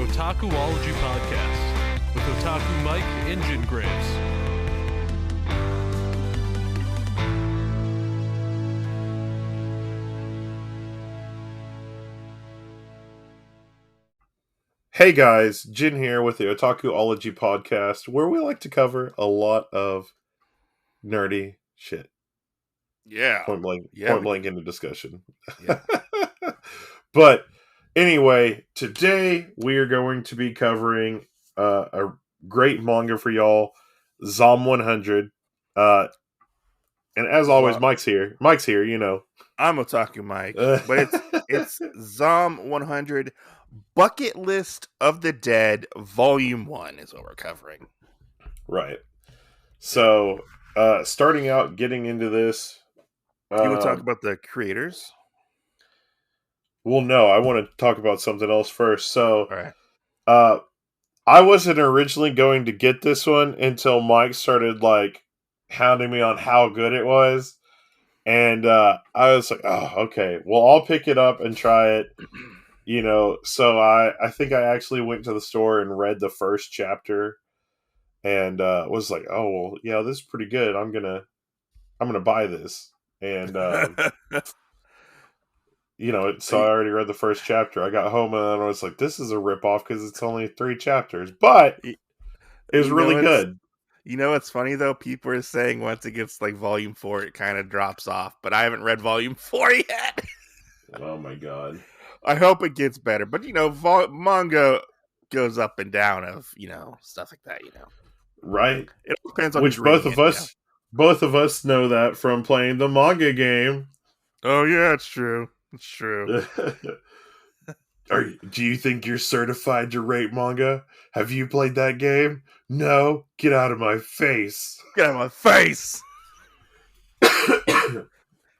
Otakuology podcast with Otaku Mike and Jin Graves. Hey guys, Jin here with the Otakuology podcast, where we like to cover a lot of nerdy shit. Yeah. Point blank in the discussion. Yeah. But anyway, today we are going to be covering a great manga for y'all, Vol.1. And as always, Mike's here. You know. I'm Otaku Mike, but it's Zom 100 Bucket List of the Dead Volume 1 is what we're covering. Right. So, starting out, getting into this. You want to talk about the creators? Well, no, I want to talk about something else first. So, All right. I wasn't originally going to get this one until Mike started, hounding me on how good it was. And I was like, oh, okay. Well, I'll pick it up and try it. You know, so I think I actually went to the store and read the first chapter and was like, oh, well, yeah, this is pretty good. I'm gonna buy this. And you know, so I already read the first chapter. I got home and I was like, this is a ripoff because it's only 3 chapters. But it was really good. You know what's funny, though? People are saying once it gets, Volume 4, it kind of drops off. But I haven't read Volume 4 yet. Oh, my God. I hope it gets better. But, manga goes up and down of, stuff like that, Right? It depends on which both of us know that from playing the manga game. Oh, yeah, it's true. It's true. Do you think you're certified to rate manga? Have you played that game? No? Get out of my face. Get out of my face.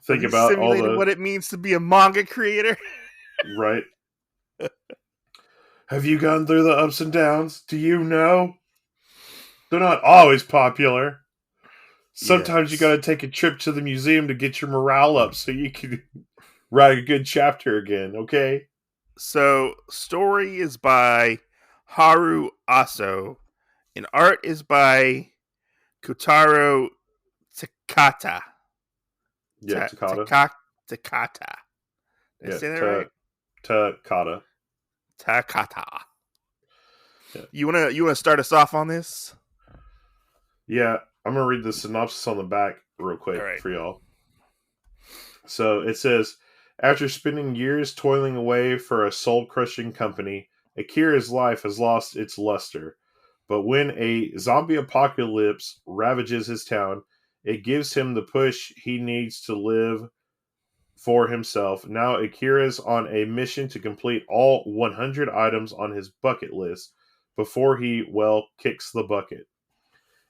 Think about all what it means to be a manga creator. Right. Have you gone through the ups and downs? Do you know? They're not always popular. Sometimes you gotta take a trip to the museum to get your morale up so you can write a good chapter again, okay? So, story is by Haro Aso, and art is by Kotaro Takata. Yeah, Takata. Takata. Did I say that right? Takata. Yeah. You wanna start us off on this? Yeah, I'm gonna read the synopsis on the back real quick for y'all. So it says, after spending years toiling away for a soul-crushing company, Akira's life has lost its luster. But when a zombie apocalypse ravages his town, it gives him the push he needs to live for himself. Now Akira's on a mission to complete all 100 items on his bucket list before he, kicks the bucket.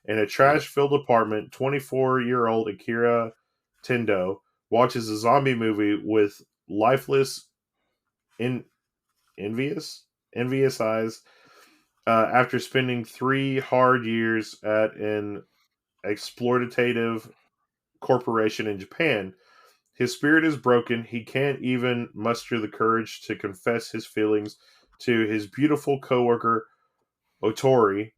In a trash-filled apartment, 24-year-old Akira Tendo watches a zombie movie with lifeless, envious eyes. After spending 3 hard years at an exploitative corporation in Japan, his spirit is broken. He can't even muster the courage to confess his feelings to his beautiful coworker, Ohtori.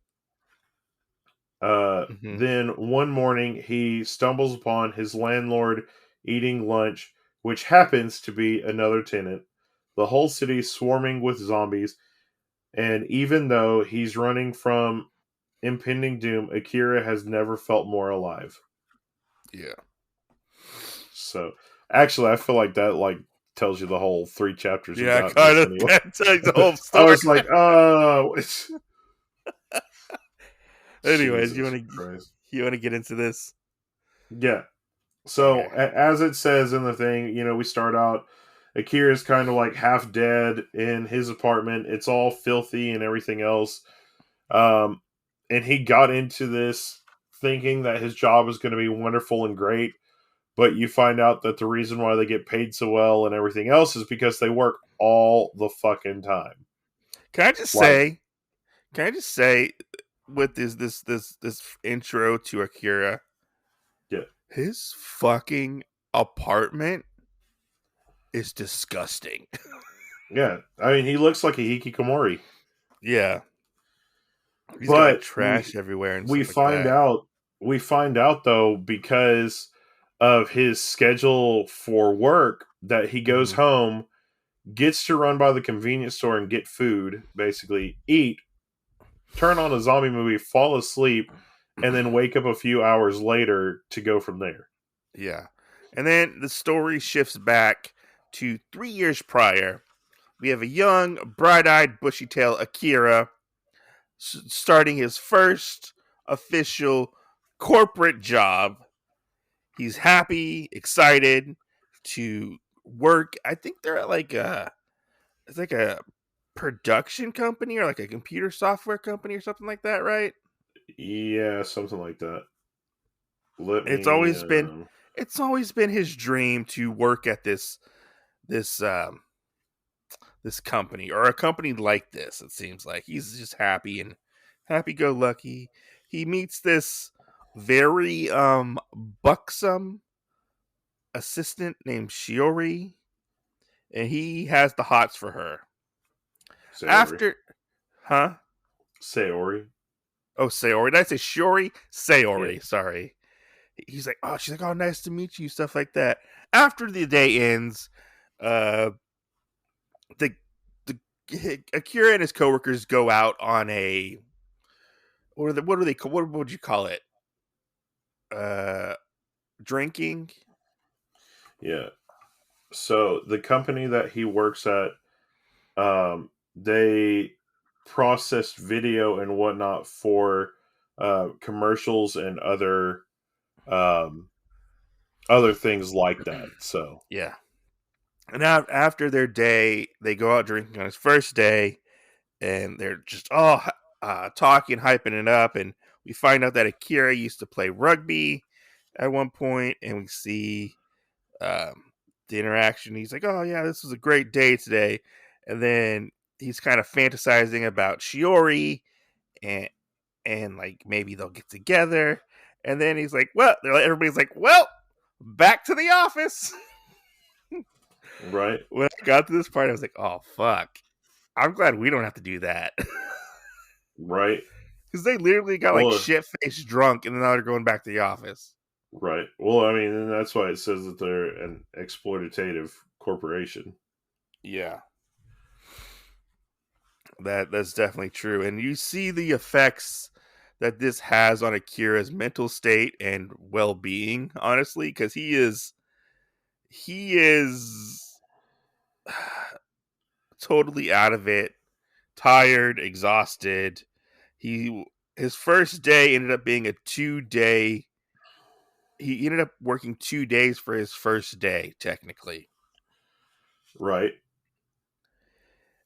Then one morning he stumbles upon his landlord eating lunch, which happens to be another tenant. The whole city swarming with zombies, and even though he's running from impending doom, Akira has never felt more alive. Yeah. So, actually, I feel like that tells you the whole 3 chapters. Yeah, kind of. Anyway. That tells you the whole story. I was like, oh. Anyways, you want to get into this? Yeah. So, as it says in the thing, we start out, Akira's kind of half dead in his apartment. It's all filthy and everything else. And he got into this thinking that his job was going to be wonderful and great. But you find out that the reason why they get paid so well and everything else is because they work all the fucking time. Can I just say with this intro to Akira, yeah, his fucking apartment is disgusting. Yeah, I mean, he looks like a hikikomori. Yeah. He's got like But trash everywhere and we stuff like find that. out though, because of his schedule for work, that he goes home, gets to run by the convenience store and get food, basically eat, turn on a zombie movie, fall asleep, and then wake up a few hours later to go from there. Yeah. And then the story shifts back to 3 years prior. We have a young, bright-eyed, bushy-tailed Akira starting his first official corporate job. He's happy, excited to work. I think they're at like it's like a production company or like a computer software company or something like that, right? Yeah, something like that. It's always been his dream to work at this this company or a company like this. It seems like he's just happy and happy go lucky. He meets this very buxom assistant named Shiori, and he has the hots for her. Sayori. After, huh? Sayori. Oh, Sayori. Did I say Shiori? Sayori. Yeah. Sorry. He's like, oh, she's like, oh, nice to meet you, stuff like that. After the day ends, uh, the Akira and his coworkers go out on a what would you call it? Drinking. Yeah. So the company that he works at, they process video and whatnot for commercials and other things like that. So Yeah. And now after their day, they go out drinking on his first day, and they're just all talking, hyping it up, and we find out that Akira used to play rugby at one point, and we see the interaction. He's like, "Oh yeah, this was a great day today," and then he's kind of fantasizing about Shiori and like maybe they'll get together. And then he's like, "Well," everybody's like, "Well, back to the office." right, When I got to this part, I was like, "Oh fuck." I'm glad we don't have to do that. right. Because they literally got like Well, shit faced drunk and then now they're going back to the office. right. Well, I mean, and that's why it says that they're an exploitative corporation. Yeah. That's definitely true. And you see the effects that this has on Akira's mental state and well being, honestly, because he is totally out of it, tired, exhausted. His first day ended up being a 2-day. He ended up working 2 days for his first day, technically. Right.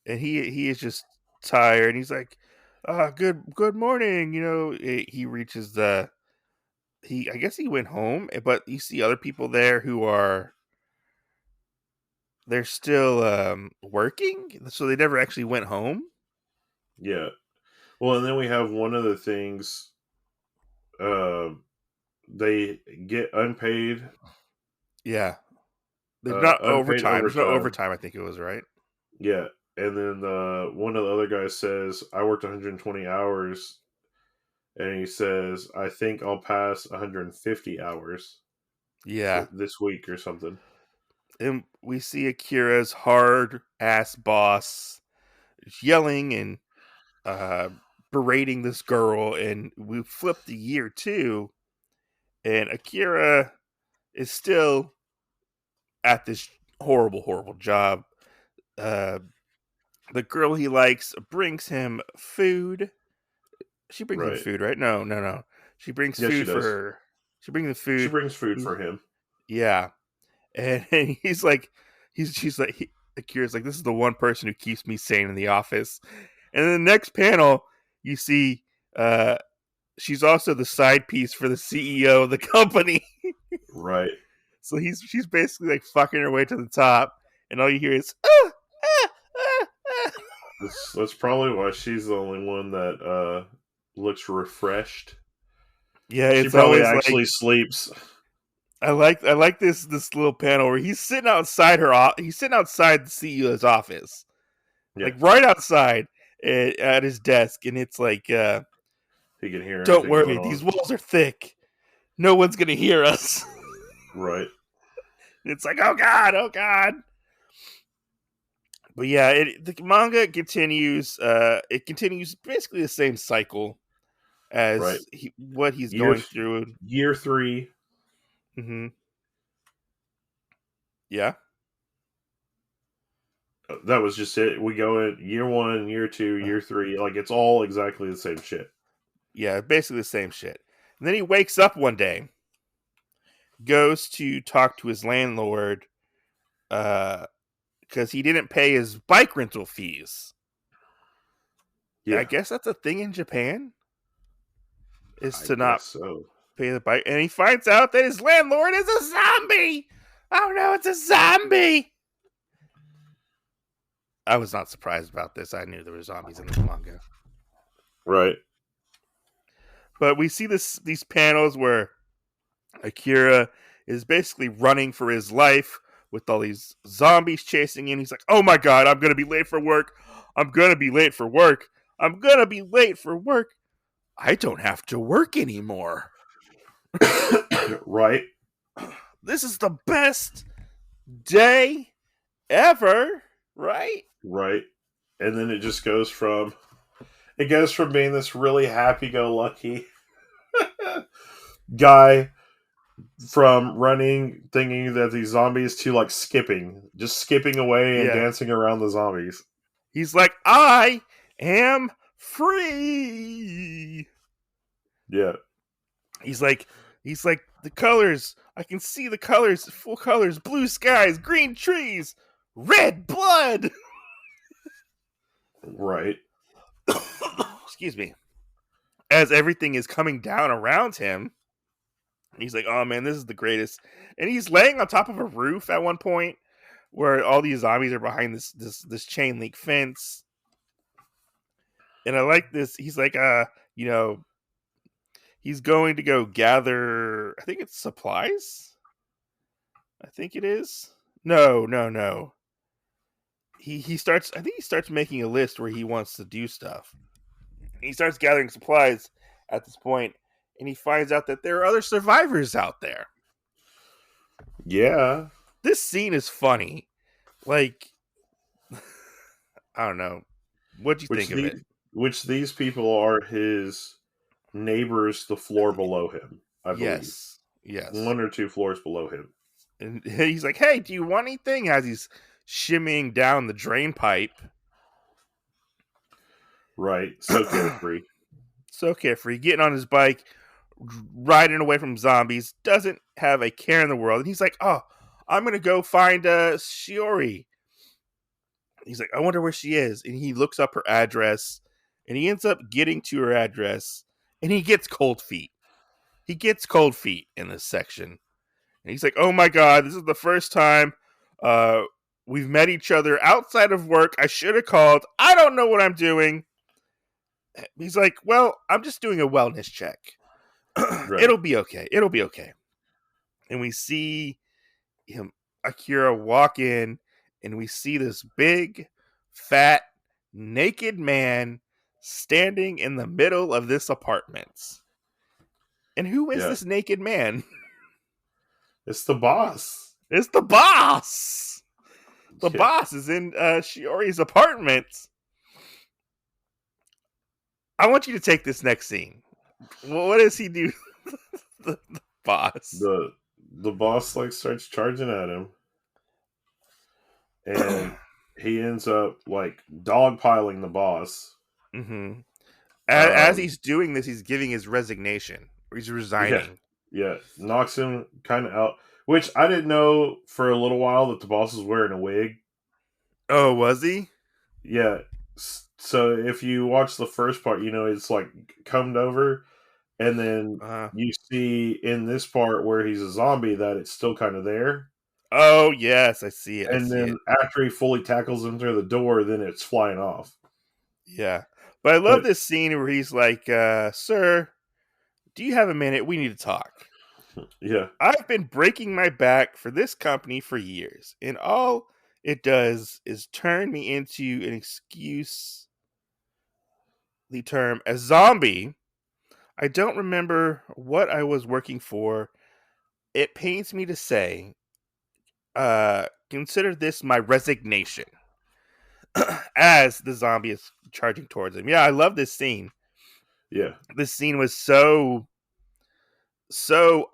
And he is just tired. He's like, good morning. You know, he reaches I guess he went home, but you see other people there who they're still working, so they never actually went home. Yeah. Well, and then we have one of the things. They get unpaid. Yeah, there's not Unpaid overtime. There's no overtime. overtime. I think it was right. Yeah, and then one of the other guys says, "I worked 120 hours," and he says, "I think I'll pass 150 hours." Yeah, this week or something. and we see Akira's hard ass boss yelling and berating this girl, and we flip the year too, and Akira is still at this horrible job. Uh, the girl he likes brings him food. She brings him Right. food, right? No. She brings Yes, she food for does. her. She brings the She food. brings food for him. Yeah, and he's like, she's like, Akira's like, this is the one person who keeps me sane in the office. And then the next panel, you see, she's also the side piece for the CEO of the company. Right. So she's basically like fucking her way to the top, and all you hear is That's probably why she's the only one that looks refreshed. Yeah, She it's probably always actually like sleeps. I like this little panel where he's sitting outside he's sitting outside the CEO's office. Yeah. Like right outside, at his desk, and it's like, he can hear don't everything worry, going these on. walls are thick. No one's gonna hear us. Right. It's like, oh god, oh god. But yeah, the manga continues. It continues basically the same cycle Right. as what he's Year going through. year 3. Mm-hmm. Yeah. That was just it. We go in year 1, year 2, year 3. Like, it's all exactly the same shit. Yeah, basically the same shit. And then he wakes up one day, goes to talk to his landlord, because he didn't pay his bike rental fees. Yeah. I guess that's a thing in Japan, is I to not guess so. pay the bike. And he finds out that his landlord is a zombie. Oh no, it's a zombie. I was not surprised about this. I knew there were zombies in this manga. Right. But we see these panels where Akira is basically running for his life with all these zombies chasing him. He's like, oh my god, I'm going to be late for work. I'm going to be late for work. I'm going to be late for work. I don't have to work anymore. Right. This is the best day ever, right? Right. And then it just goes from being this really happy-go-lucky guy from running, thinking that these zombies, to like just skipping away and dancing around the zombies. He's like, I am free. Yeah. He's like the colors. I can see the colors, full colors, blue skies, green trees, red blood. Right. Excuse me. As everything is coming down around him, he's like, oh man, this is the greatest. And he's laying on top of a roof at one point where all these zombies are behind this chain link fence. And I like this. He's like, he's going to go gather, I think it's supplies. I think it is. No. He starts, I think he starts making a list where he wants to do stuff. He starts gathering supplies at this point, and he finds out that there are other survivors out there. Yeah. This scene is funny. Like, I don't know. What'd you think of it? Which these people are his neighbors, the floor below him, I believe. Yes. 1 or 2 floors below him. And he's like, hey, do you want anything? As he's shimmying down the drain pipe. Right. So carefree. So carefree. Getting on his bike, riding away from zombies. Doesn't have a care in the world. And he's like, oh, I'm going to go find Shiori. He's like, I wonder where she is. And he looks up her address. And he ends up getting to her address. And he gets cold feet. He gets cold feet in this section. And he's like, oh my god, this is the first time we've met each other outside of work. I should have called. I don't know what I'm doing. He's like, well, I'm just doing a wellness check. Right. It'll be okay. And we see Akira walk in, and we see this big, fat, naked man standing in the middle of this apartment. And who is this naked man? It's the boss. It's the boss. The boss is in Shiori's apartment. I want you to take this next scene. What does he do? the boss. The boss like starts charging at him, and he ends up like dogpiling the boss. Mm-hmm. As he's doing this, he's giving his resignation. Or he's resigning. Yeah, knocks him kind of out. Which I didn't know for a little while that the boss was wearing a wig. Oh, was he? Yeah. So if you watch the first part, it's like combed over, and then you see in this part where he's a zombie that it's still kind of there. Oh yes, I see it. And then after he fully tackles him through the door, then it's flying off. Yeah, but I love this scene where he's like, "Sir, do you have a minute? We need to talk." Yeah. I've been breaking my back for this company for years, and all it does is turn me into an excuse the term a zombie. I don't remember what I was working for. It pains me to say, consider this my resignation as the zombie is charging towards him. Yeah, I love this scene. Yeah. This scene was so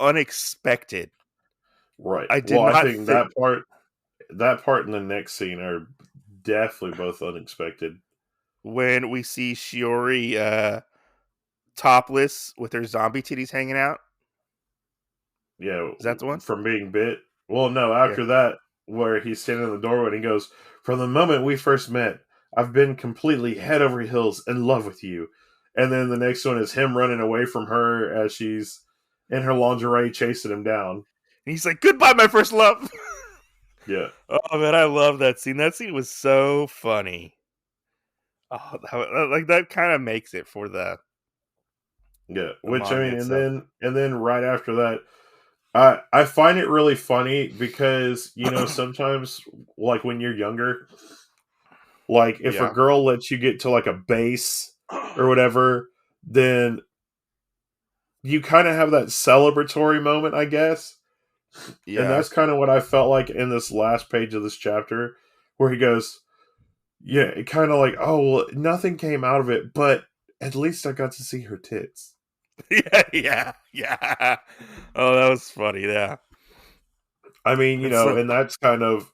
unexpected. Right. I did Well, I not think think that part and the next scene are definitely both unexpected. when we see Shiori topless with her zombie titties hanging out. Yeah, Is that the one? from being bit. Well, no, Yeah. after that, where he's standing in the doorway and he goes, "From the moment we first met, I've been completely head over heels in love with you." And then the next one is him running away from her as she's in her lingerie chasing him down. And he's like, "Goodbye, my first love." Yeah. Oh man, I love that scene. That scene was so funny. Oh, like that kind of makes it for the Yeah. the Which, I manga mean, and itself. then right after that, I find it really funny because, sometimes, like, when you're younger, like, if a Yeah, girl lets you get to, like, a base or whatever, then you kind of have that celebratory moment, I guess. And yeah, that's kind of what I felt like in this last page of this chapter, where he goes, yeah, kind of like, oh, well, nothing came out of it, but at least I got to see her tits. yeah. Oh, that was funny. Yeah, I mean, it's so and that's kind of,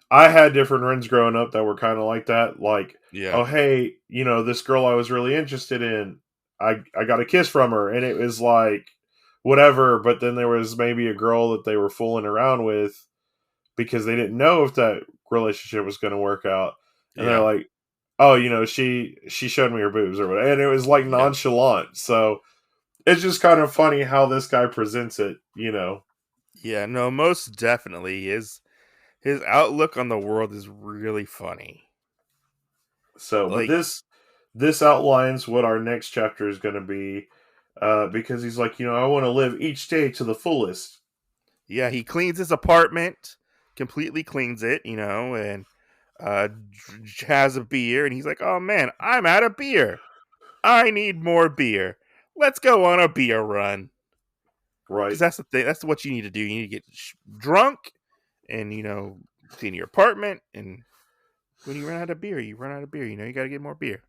I had different friends growing up that were kind of like that. Like, yeah, oh, hey, this girl I was really interested in, I got a kiss from her, and it was like, whatever. But then there was maybe a girl that they were fooling around with because they didn't know if that relationship was going to work out, and they're yeah, like, oh, she showed me her boobs or whatever, and it was like yeah, nonchalant. So it's just kind of funny how this guy presents it. yeah. No, most definitely his outlook on the world is really funny. So, but Like, this outlines what our next chapter is going to be, because he's like, I want to live each day to the fullest. yeah, he cleans his apartment, completely cleans it, and has a beer, and he's like, "Oh man, I'm out of beer. I need more beer. Let's go on a beer run." Because Right, that's the thing. That's what you need to do. You need to get drunk, and clean your apartment. And when you run out of beer, you run out of beer. You got to get more beer.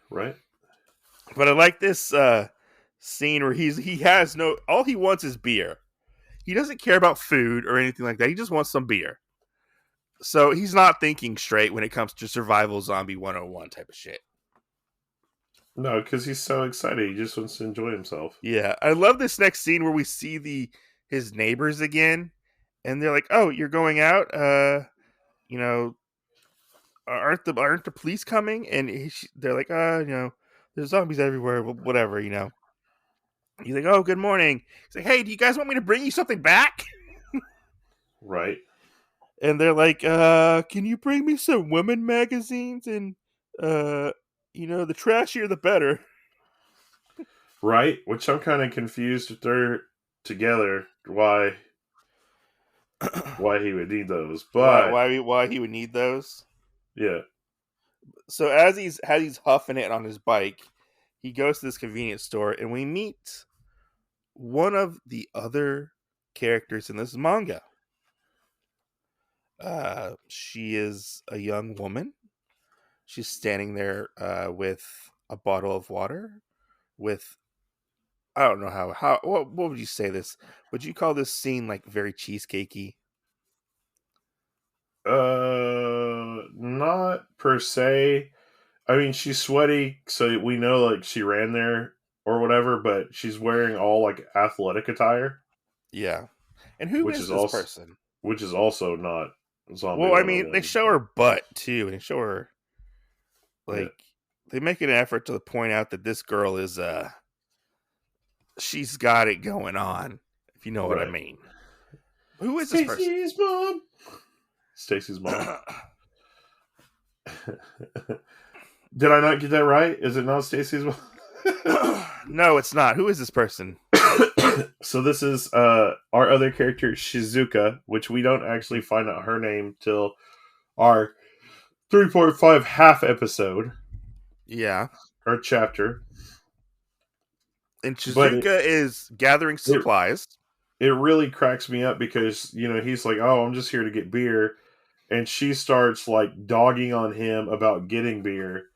right, But I like this scene where he has no. All he wants is beer. He doesn't care about food or anything like that. He just wants some beer. So he's not thinking straight when it comes to survival zombie 101 type of shit. no, because he's so excited, he just wants to enjoy himself. Yeah, I love this next scene where we see his neighbors again, and they're like, "Oh, you're going out? You know, aren't the police coming?" And they're like, there's zombies everywhere, whatever." He's like, "Oh, good morning." He's like, "Hey, do you guys want me to bring you something back?" Right, And they're like, "Can you bring me some women magazines and uh, the trashier the better." right. Which I'm kind of confused if they're together. Why he would need those, why but why he would need those? yeah, So as he's huffing it on his bike, he goes to this convenience store, and we meet one of the other characters in this manga. She is a young woman. She's standing there with a bottle of water. With I don't know how what would you say this? Would you call this scene like very cheesecakey? not per se. I mean, she's sweaty, so we know like she ran there or whatever, but she's wearing all like athletic attire, Yeah. And who which is is this also person? not Zombie Well, I mean, they 101. show her butt too, and they show her Yeah, like they make an effort to point out that this girl is she's got it going on, if you know what I right. mean. Who is this person? Stacy's mom. Stacy's mom. Did I not get that right? Is it not Stacy's mom? No, it's not. Who is this person? So this is our other character Shizuka, which we don't actually find out her name till our 3.5 half episode. Yeah. or chapter. And But Shizuka is gathering it supplies. it really cracks me up because he's like, "Oh, I'm just here to get beer," and she starts like dogging on him about getting beer,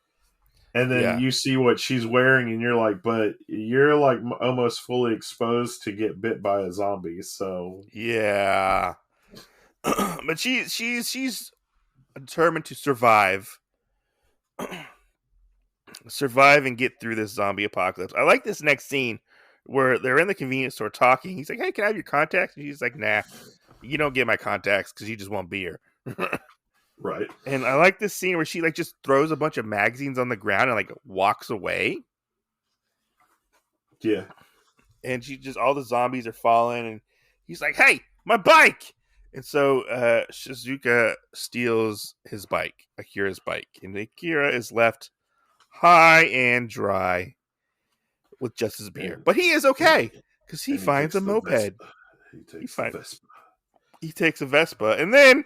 and then Yeah. you see what she's wearing, and you're like, "But you're like almost fully exposed to get bit by a zombie." So Yeah. But she's determined to survive and get through this zombie apocalypse. I like this next scene where they're in the convenience store talking. He's like, "Hey, can I have your contacts?" And she's like, "Nah, you don't get my contacts because you just want beer." right, And I like this scene where she like just throws a bunch of magazines on the ground and like walks away. yeah, And she just all the zombies are falling, and he's like, "Hey, my bike!" And so Shizuka steals his bike, Akira's bike, and Akira is left high and dry with just his beer. and But he is okay because he and he finds takes a the moped. Vespa. He He takes the finds Vespa. he takes a Vespa, and then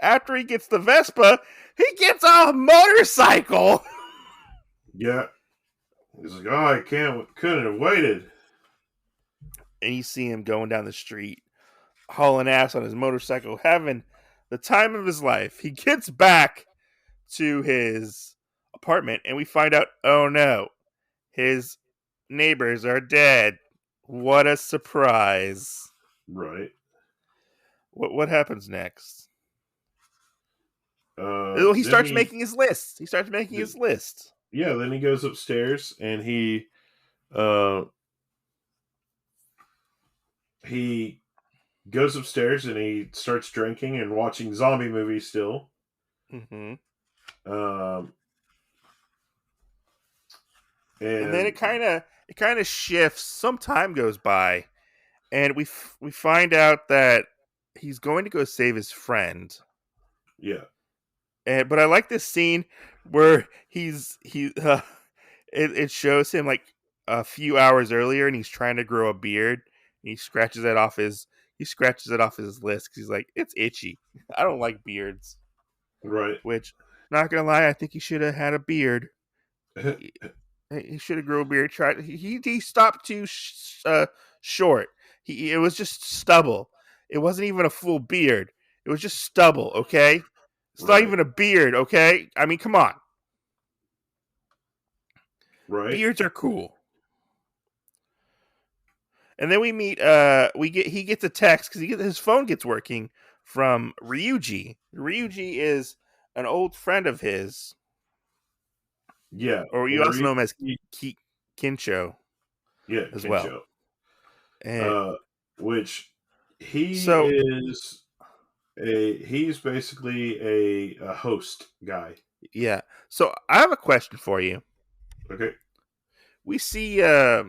after he gets the Vespa, he gets a motorcycle. Yeah, he's like, "Oh, couldn't have waited." And you see him going down the street, hauling ass on his motorcycle, having the time of his life. He gets back to his apartment, and we find out, oh no, his neighbors are dead. What a surprise! Right. What happens next? Oh, he Then starts making his list. He starts making his list. yeah, then he goes upstairs and uh he goes upstairs and he starts drinking and watching zombie movies still. Mm-hmm. Um, And then and it kind of shifts. Some time goes by, and we find out that he's going to go save his friend. yeah, But I like this scene where it shows him like a few hours earlier, and he's trying to grow a beard. And he scratches it off his list because he's like, it's itchy. I don't like beards. right. Which, not gonna lie, I think he should have had a beard. He should have grew a beard. He stopped too short. It was just stubble. It wasn't even a full beard. It was just stubble. Okay, it's not Right. even a beard. Okay, I mean, come on. Right. Beards are cool. And then we meet. He gets a text because his phone gets working from Ryuji. Ryuji is an old friend of his, Yeah. or you also know him as Kincho Yeah, as well. Kencho. And Which he so is he's basically a host guy. yeah. So I have a question for you. Okay. We see uh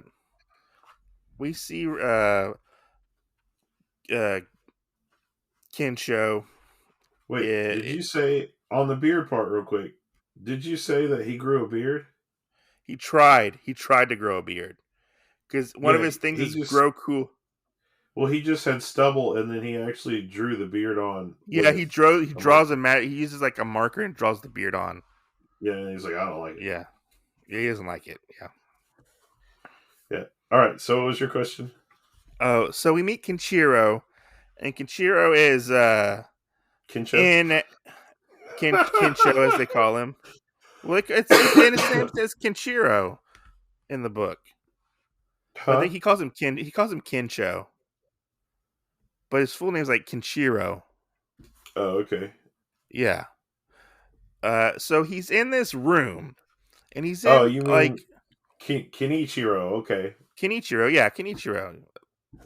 Kincho. Wait, did you say on the beard part real quick? Did you say that he grew a beard? He tried to grow a beard because one of Yeah, his things he is just grow cool. well, he just had stubble, and then he actually drew the beard on Yeah, with he a draws marker. a mat. He uses like a marker and draws the beard on. Yeah, and he's like, I don't like it. Yeah, he doesn't like it. Yeah. Yeah. All right. So, what was your question? Oh, so we meet Kenshiro, and Kenshiro is Kincho. in Kinsho as they call him. Well, it's in his name says Kenshiro in the book. But I Huh? think he calls him Kinsho. But his full name's like Kenshiro. Oh, okay. Yeah. So he's in this room, and he's Oh, in you like mean Kenichiro? Okay. Kenichiro. Yeah, Kenichiro.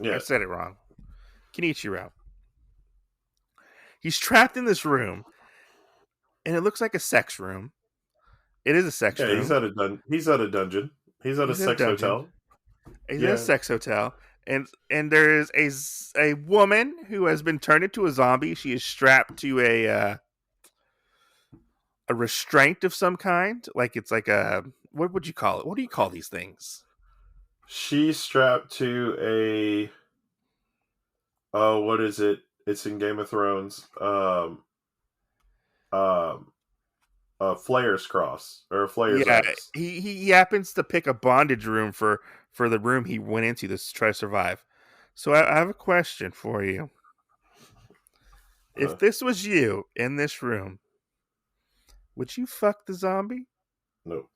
I Yeah. said it wrong. Kenichiro. He's trapped in this room, and it looks like a sex room. It is a sex Yeah. room. He's at a dungeon. He's at a He's in a sex dungeon. hotel. He's in a Yeah. sex hotel, and there is a woman who has been turned into a zombie. She is strapped to a restraint of some kind. Like it's like a what would you call it? What do you call these things? She's strapped to a oh, what is it? It's in Game of Thrones. Um Flair's cross or Flair's Yeah, X. he happens to pick a bondage room for the room he went into to try to survive. So I have a question for you. If this was you in this room, would you fuck the zombie? No.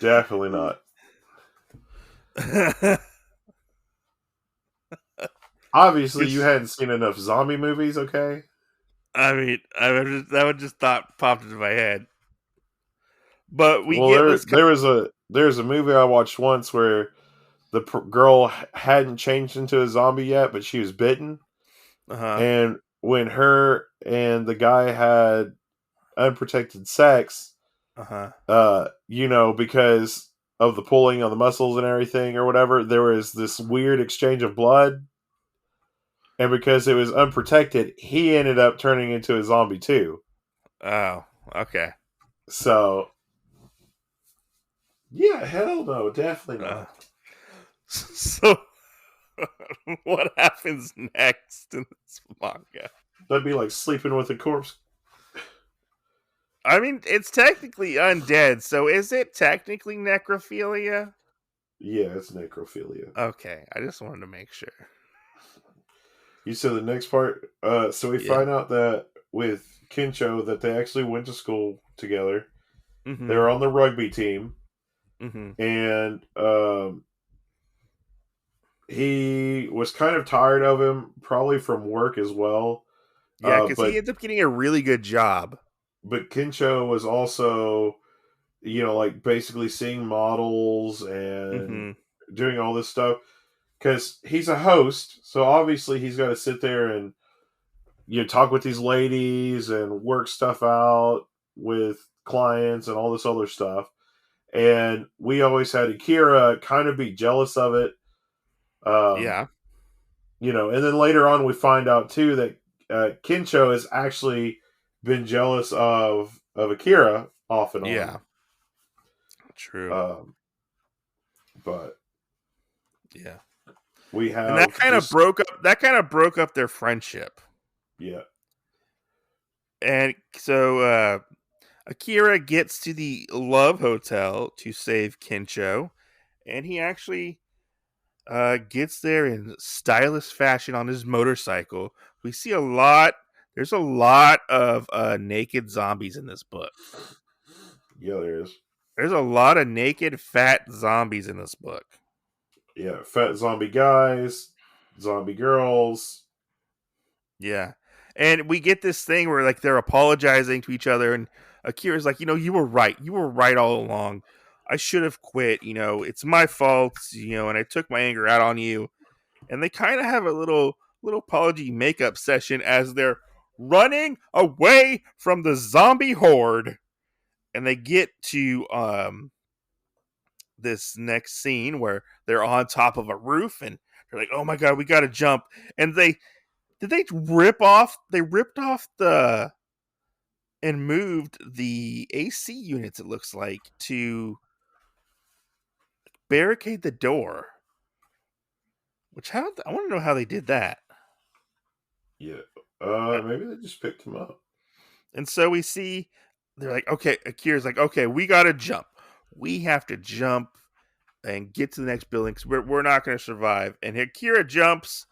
Definitely not. Obviously, you hadn't seen enough zombie movies, okay? I mean, that would just thought popped into my head. But we Well, get this. there's a movie I watched once where the girl hadn't changed into a zombie yet, but she was bitten. And when her and the guy had unprotected sex, because of the pulling on the muscles and everything or whatever, there was this weird exchange of blood. And because it was unprotected, he ended up turning into a zombie too. Oh, okay. So, yeah, hell no, definitely not. So, what happens next in this manga? That'd be like sleeping with a corpse. I mean, it's technically undead, so is it technically necrophilia? Yeah, it's necrophilia. Okay, I just wanted to make sure. You said the next part. So we find out that with Kincho that they actually went to school together. Mm-hmm. They were on the rugby team, and he was kind of tired of him, probably from work as well. Yeah, because he ends up getting a really good job. But Kincho was also, like basically seeing models and doing all this stuff because he's a host. So obviously he's got to sit there and talk with these ladies and work stuff out with clients and all this other stuff. And we always had Akira kind of be jealous of it. And then later on we find out too that Kincho has actually been jealous of Akira off and on. Yeah, true. But yeah, we have, and that kind of broke up their friendship. Yeah, and so Akira gets to the Love Hotel to save Kincho, and he actually gets there in stylish fashion on his motorcycle. We see there's a lot of naked zombies in this book. Yeah, there is. There's a lot of naked, fat zombies in this book. Yeah, fat zombie guys, zombie girls. Yeah. And we get this thing where like they're apologizing to each other, and Akira's like, you were right. You were right all along. I should have quit. It's my fault, and I took my anger out on you. And they kind of have a little apology makeup session as they're running away from the zombie horde. And they get to this next scene where they're on top of a roof and they're like, "Oh my god, we got to jump." And they ripped off the and moved the AC units, it looks like, to barricade the door. Which I want to know how they did that. Yeah. Maybe they just picked him up. And so we see they're like, okay, Akira's like, okay, we got to jump. We have to jump and get to the next building because we're not going to survive. And Akira jumps,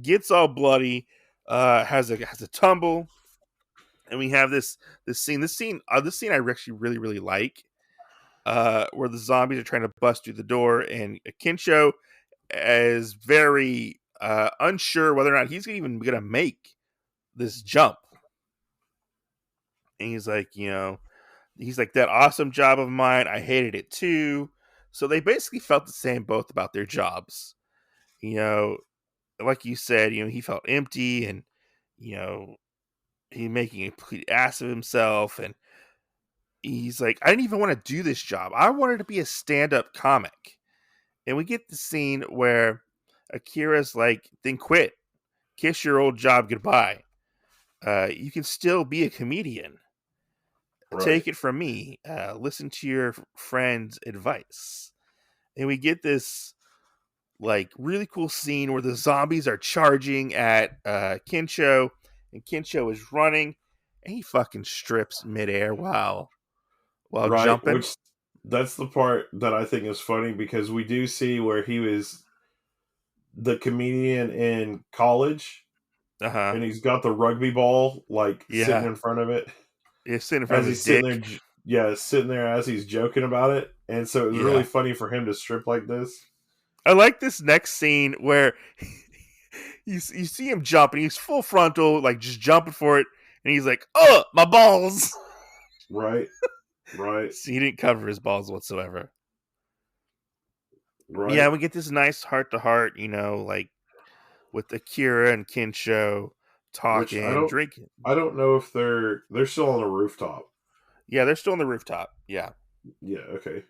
gets all bloody, has a tumble, and we have this scene. This scene I actually really really like, where the zombies are trying to bust through the door, and Kincho is very unsure whether or not he's even going to make this jump. And he's like, that awesome job of mine, I hated it too. So they basically felt the same both about their jobs. Like you said, he felt empty and, he making a complete ass of himself. And he's like, I didn't even want to do this job. I wanted to be a stand-up comic. And we get the scene where Akira's like, then quit. Kiss your old job goodbye. You can still be a comedian. Right. Take it from me. Listen to your friend's advice. And we get this like really cool scene where the zombies are charging at Kincho, and Kincho is running, and he fucking strips midair while Right, jumping. which that's the part that I think is funny because we do see where he was the comedian in college, Uh-huh. and he's got the rugby ball like sitting Yeah. in front of it He's sitting in front as of his he's sitting dick. there. Yeah, sitting there as he's joking about it, and so it was really Yeah. funny for him to strip like this. I like this next scene where you see him jump and he's full frontal, like just jumping for it, and he's like, "Oh, my balls!" Right, right, So he didn't cover his balls whatsoever. Yeah, right. we get this nice heart to heart, like with Akira and Kinsho Which talking, drinking. I don't know if they're still on the rooftop. Yeah, they're still on the rooftop. Yeah, Yeah, okay.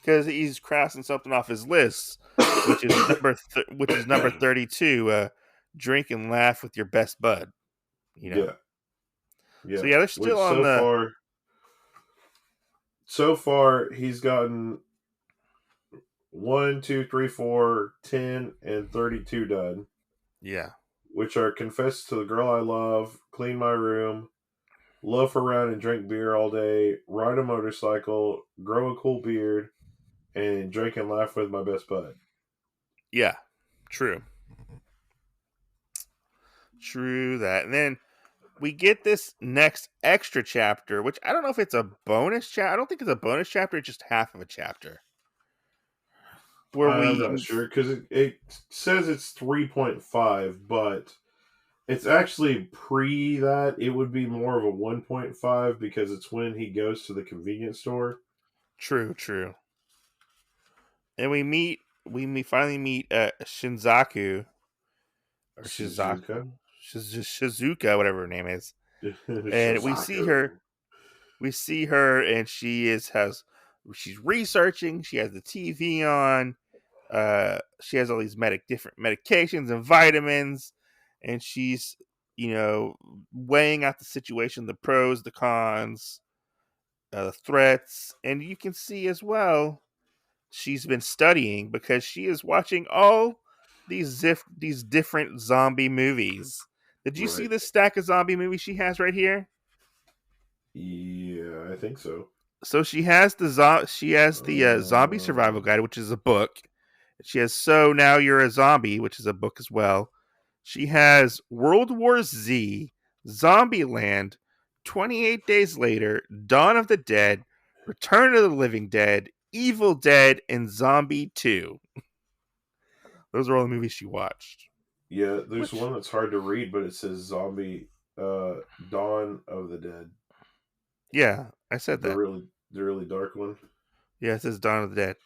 because he's crossing something off his list, which is number 32. Drink and laugh with your best bud. Yeah, So yeah. yeah, they're Which still on the. so far he's gotten 1, 2, 3, 4, 10, and 32 done. Yeah. Which are confess to the girl I love, clean my room, loaf around and drink beer all day, ride a motorcycle, grow a cool beard, and drink and laugh with my best bud. Yeah. True. True that. And then we get this next extra chapter, which I don't know if it's a bonus chapter. I don't think it's a bonus chapter. It's just half of a chapter. Where I'm we. not sure because it says it's 3.5, but it's actually pre that. It would be more of a 1.5 because it's when he goes to the convenience store. True, true. And we finally meet Shinzaku or Suzuka. Shizuka, whatever her name is. And Shizaku. we see her and she's researching, she has the TV on, she has all these different medications and vitamins, and she's weighing out the situation, the pros, the cons, the threats, and you can see as well she's been studying because she is watching all these different zombie movies. Did you see Right. this stack of zombie movies she has right here? Yeah, I think so. So she has the zombie survival guide, which is a book. She has So Now You're a Zombie, which is a book as well. She has World War Z, Zombieland, 28 Days Later, Dawn of the Dead, Return of the Living Dead, Evil Dead, and Zombie 2. Those are all the movies she watched. Yeah, there's Which, one that's hard to read, but it says Zombie Dawn of the Dead. yeah, I said The that. really dark one. Yeah, it says Dawn of the Dead.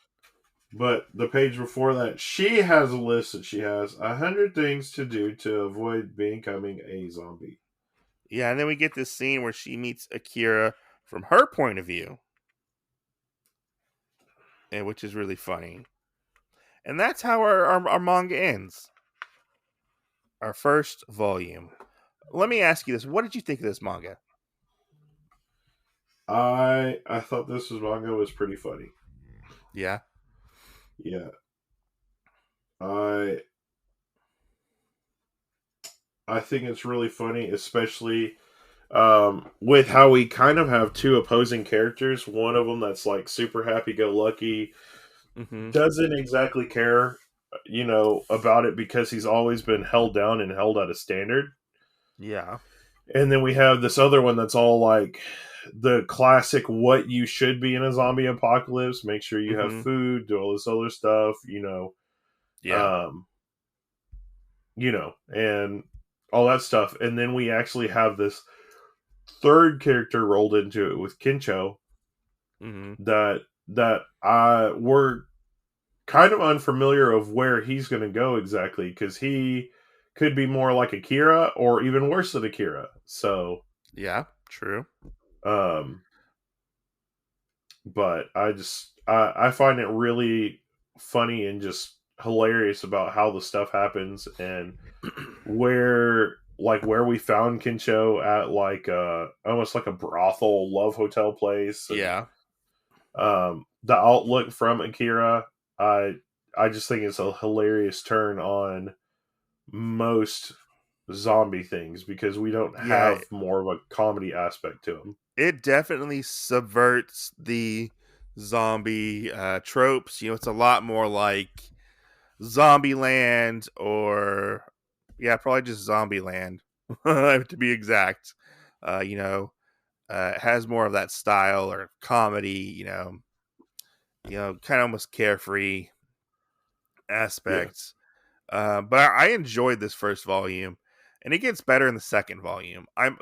But the page before that, she has a list that she has 100 things to do to avoid becoming a zombie. Yeah, and then we get this scene where she meets Akira from her point of view, and which is really funny. And that's how our manga ends. Our first volume. Let me ask you this: what did you think of this manga? I thought this manga was pretty funny. Yeah. Yeah. I think it's really funny, especially with how we kind of have two opposing characters. One of them that's like super happy-go-lucky, doesn't exactly care, about it because he's always been held down and held at a standard. Yeah. And then we have this other one that's all like the classic what you should be in a zombie apocalypse. Make sure you have food, do all this other stuff, Yeah. And all that stuff. And then we actually have this third character rolled into it with Kincho that I we're kind of unfamiliar of where he's going to go exactly because he could be more like Akira or even worse than Akira. So yeah, true. But I find it really funny and just hilarious about how the stuff happens and where we found Kincho at like almost like a brothel love hotel place. And, yeah. The outlook from Akira, I just think it's a hilarious turn on most zombie things because we don't Yeah, have more of a comedy aspect to them. it definitely subverts the zombie tropes. It's a lot more like Zombieland, or yeah, probably just Zombieland to be exact. It has more of that style or comedy. Kind of almost carefree Yeah, aspects. But I enjoyed this first volume, and it gets better in the second volume. I'm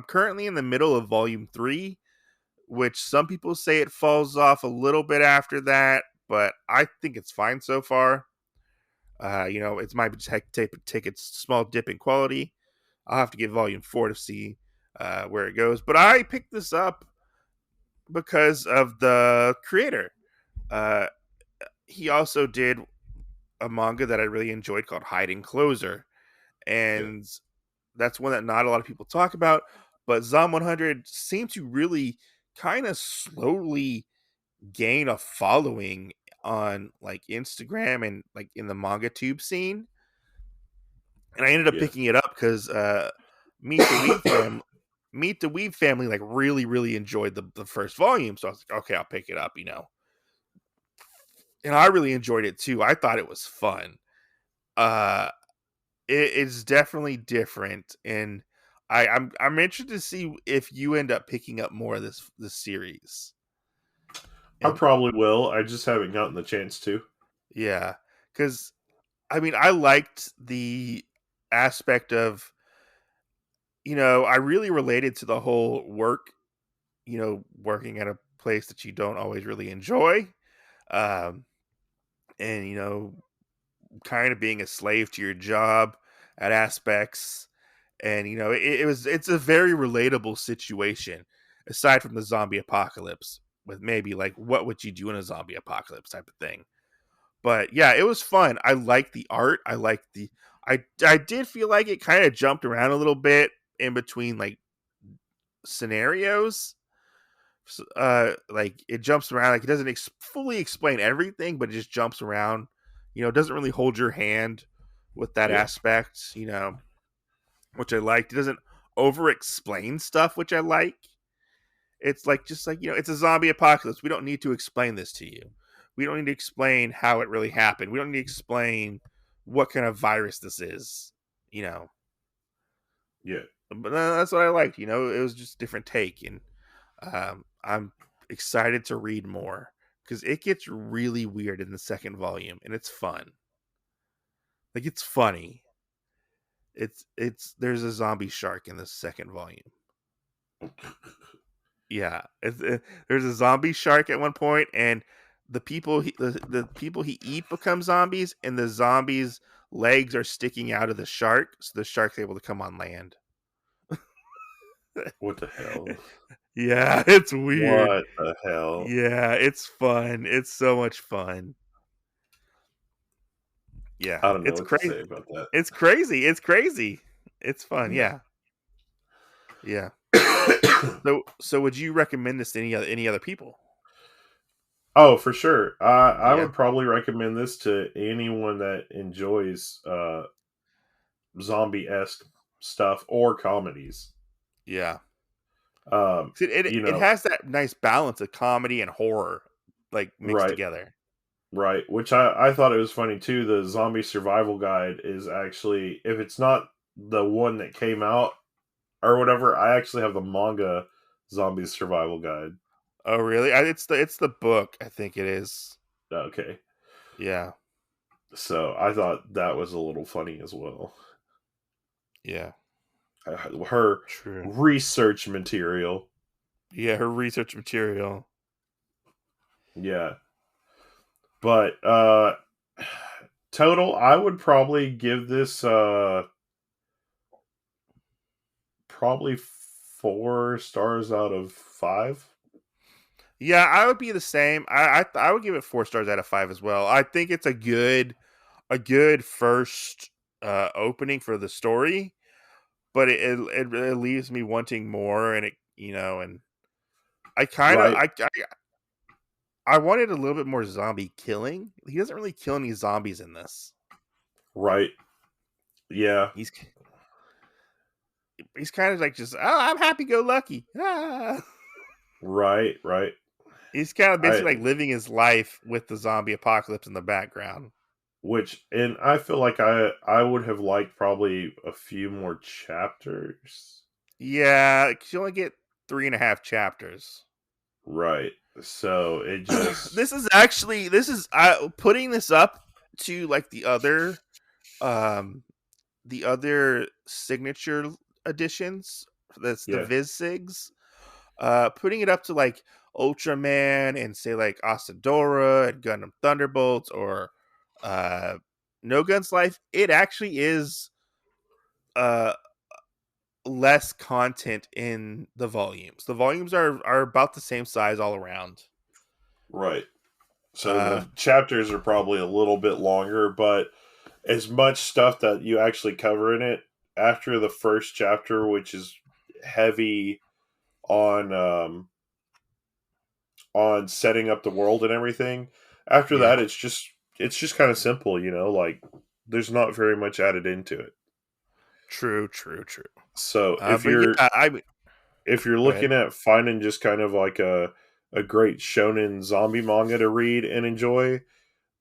currently in the middle of volume 3, which some people say it falls off a little bit after that, but I think it's fine so far. It might just take its small dip in quality. I'll have to get volume 4 to see where it goes. But I picked this up because of the creator. Uh, he also did a manga that I really enjoyed called Hiding Closer, yeah. and that's one that not a lot of people talk about. But Zom 100 seemed to really kind of slowly gain a following on like Instagram and like in the manga tube scene. And I ended up Yeah. picking it up because Meet the Weeb family like really enjoyed the first volume. So I was like, okay, I'll pick it up, and I really enjoyed it too. I thought it was fun. Uh, it's definitely different, and I'm interested to see if you end up picking up more of this series. I And probably will. I just haven't gotten the chance to. yeah, because I mean, I liked the aspect of I really related to the whole working at a place that you don't always really enjoy, um, and kind of being a slave to your job at aspects. And it's a very relatable situation, aside from the zombie apocalypse, with maybe like what would you do in a zombie apocalypse type of thing. But yeah, it was fun. I liked the art. I did feel like it kind of jumped around a little bit in between like scenarios. Like it jumps around, like it doesn't fully explain everything, but it just jumps around. It doesn't really hold your hand with that Yeah. aspect, which I liked. It doesn't over explain stuff, which I like. It's like just like it's a zombie apocalypse. We don't need to explain this to you. We don't need to explain how it really happened. We don't need to explain what kind of virus this is. You know, Yeah. but that's what I liked. It was just a different take, and I'm excited to read more because it gets really weird in the second volume, and it's fun. Like it's funny. It's there's a zombie shark in the second volume. Yeah, there's a zombie shark at one point, and the people he eat become zombies, and the zombies' legs are sticking out of the shark, so the shark's able to come on land. What the hell? Yeah, it's weird. What the hell? Yeah, it's fun. It's so much fun. Yeah, I don't know it's what to crazy. say about that. It's crazy. It's crazy. It's fun. Yeah. Yeah, yeah. So would you recommend this to any other people? Oh, for sure. I Yeah, would probably recommend this to anyone that enjoys zombie-esque stuff or comedies. yeah. Um, 'Cause it has that nice balance of comedy and horror, like mixed right, together. right. Which I thought it was funny too. The zombie survival guide is actually, if it's not the one that came out or whatever, I actually have the manga zombie survival guide. Oh, really? It's the book. I think it is. Okay. Yeah, So I thought that was a little funny as well. yeah. Her True. research material. Yeah, her research material. Yeah. But total, I would probably give this probably 4 stars out of 5. Yeah, I would be the same. I would give it 4 stars out of 5 as well. I think it's a good first opening for the story, but it leaves me wanting more, and and I kind of Right, I wanted a little bit more zombie killing. He doesn't really kill any zombies in this. right. Yeah. He's he's kind of like just, oh, I'm happy go lucky. Ah. Right. He's kind of I basically like living his life with the zombie apocalypse in the background. and I feel like I would have liked probably a few more chapters. Yeah, 'cause you only get 3.5 chapters. Right. So it just this is putting this up to like um the other signature editions. That's the yeah. Viz Sigs. Putting it up to like Ultraman and say like Asadora and Gundam Thunderbolts or No Guns Life, it actually is uh less content in the volumes. The volumes are about the same size all around. Right. So Uh the chapters are probably a little bit longer, but as much stuff that you actually cover in it after the first chapter, which is heavy on setting up the world and everything. After yeah. that, it's just kind of simple, like there's not very much added into it. True. So But yeah, if you're go ahead. looking at finding just kind of like a great shonen zombie manga to read and enjoy,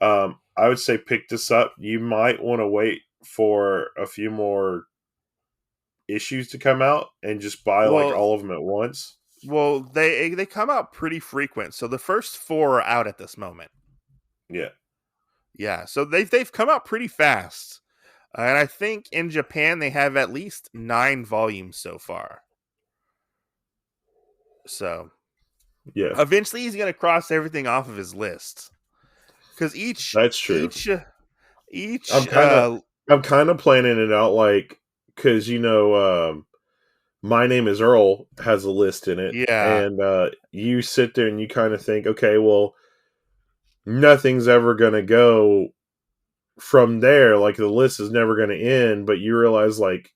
I would say pick this up. You might want to wait for a few more issues to come out and just buy like Well, all of them at once. they come out pretty frequent. So the first 4 are out at this moment. Yeah. Yeah, so they've come out pretty fast. And I think in Japan they have at least 9 volumes so far. So Yeah. eventually he's going to cross everything off of his list cuz That's true. I'm each kind of I'm kind of planning it out like cuz My Name is Earl has a list in it yeah, and you sit there and you kind of think, okay, well nothing's ever going to go from there, like the list is never going to end, but you realize like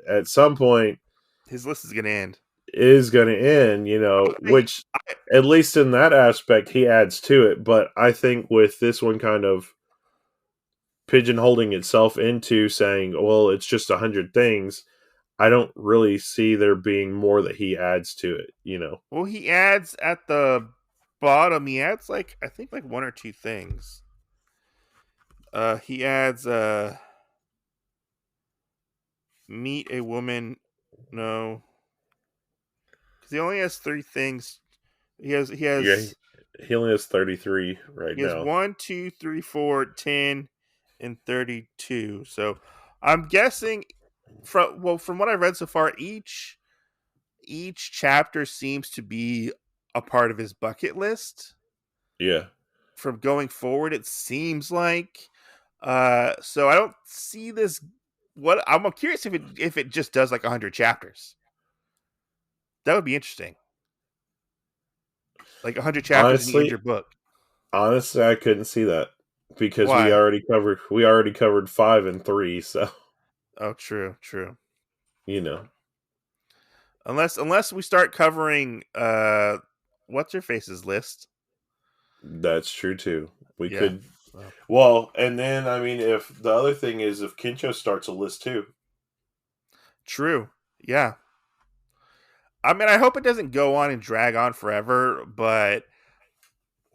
at some point his list is going to end. it is going to end, I, which at least in that aspect he adds to it, but I think with this one kind of pigeonholing itself into saying, well, it's just 100 things, I don't really see there being more that he adds to it. well, he adds at the bottom, he adds like I think like 1 or 2 things. He adds meet a woman. No, because he only has 3 things. He has he Yeah, has he only has 33 right he has now. 1, 2, 3, 4, 10, and 32. So I'm guessing from what I've read so far, each chapter seems to be a part of his bucket list. Yeah. From going forward, it seems like. So I don't see this. What I'm curious if it just does like 100 chapters. That would be interesting. Like 100 chapters and you end Honestly, your book. honestly, I couldn't see that because Why? we already covered 5 and 3, so Oh, true. you know Unless we start covering what's her face's list. that's true too. We Yeah. could So well, and then I mean, if the other thing is if Kincho starts a list too, true. Yeah. I mean, I hope it doesn't go on and drag on forever, but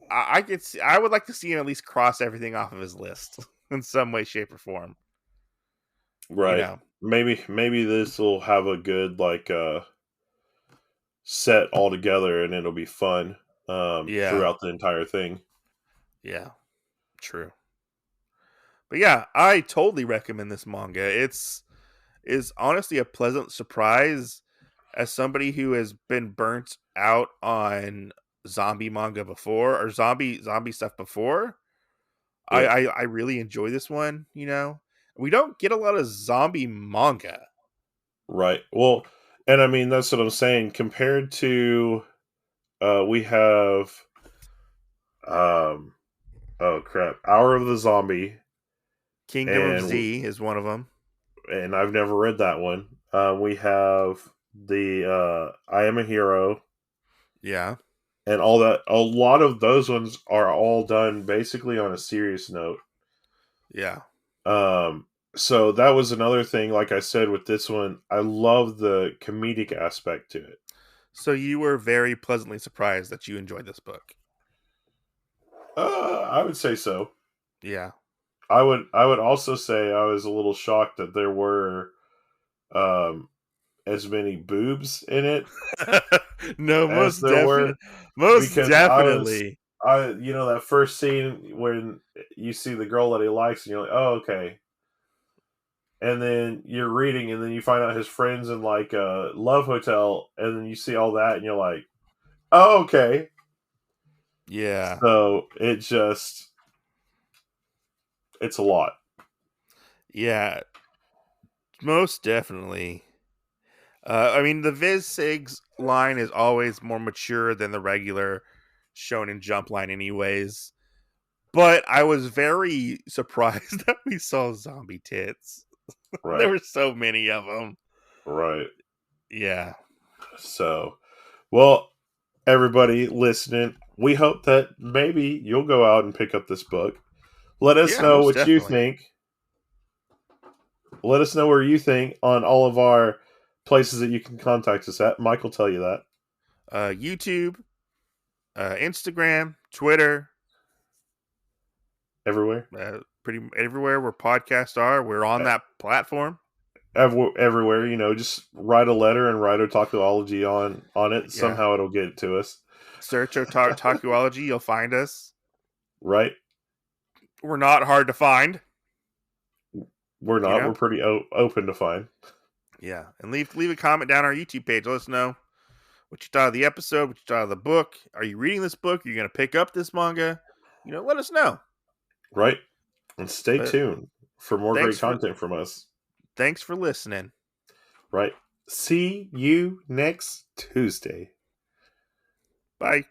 I could see, I would like to see him at least cross everything off of his list in some way, shape, or form. You right? know. Maybe this will have a good like set all together, and it'll be fun Yeah. throughout the entire thing. Yeah. True. But yeah, I totally recommend this manga. It's is honestly a pleasant surprise as somebody who has been burnt out on zombie manga before or zombie stuff before. Yeah, I really enjoy this one, you know. We don't get a lot of zombie manga. right. Well, and I mean that's what I'm saying. Compared to we have um oh crap, Hour of the Zombie, Kingdom of and Z is one of them. I've never read that one. We have the I Am a Hero Yeah. and all that. A lot of those ones are all done basically on a serious note. Yeah. Um, So that was another thing. Like I said with this one, I love the comedic aspect to it. So you were very pleasantly surprised that you enjoyed this book. I would say so. Yeah. I would also say I was a little shocked that there were as many boobs in it No, as most there were, because definitely. that first scene when you see the girl that he likes and you're like, oh, okay. And then you're reading and then you find out his friends in like a love hotel and then you see all that and you're like, oh, okay. Yeah. So it's a lot. Yeah. Most definitely. I mean, the Viz Sigs line is always more mature than the regular Shonen Jump line, anyways. But I was very surprised that we saw zombie tits. There Right. were so many of them. Right. Yeah. So, well, everybody listening, we hope that maybe you'll go out and pick up this book. Let us Yeah, know most what you definitely. think. Let us know where you think on all of our places that you can contact us at. Mike will tell you that. YouTube, Instagram, Twitter, Everywhere. pretty everywhere where podcasts are. We're on that platform. Everywhere, just write a letter and write Otakuology on it. Yeah. Somehow it'll get to us. Search Otakuology, you'll find us. Right? We're not hard to find. We're not. We're pretty open to find. Yeah, and leave a comment down our YouTube page. Let us know what you thought of the episode, what you thought of the book. Are you reading this book? Are you going to pick up this manga? Let us know. Right? And stay tuned for more great content from us. Thanks for listening. Right. See you next Tuesday. Bye.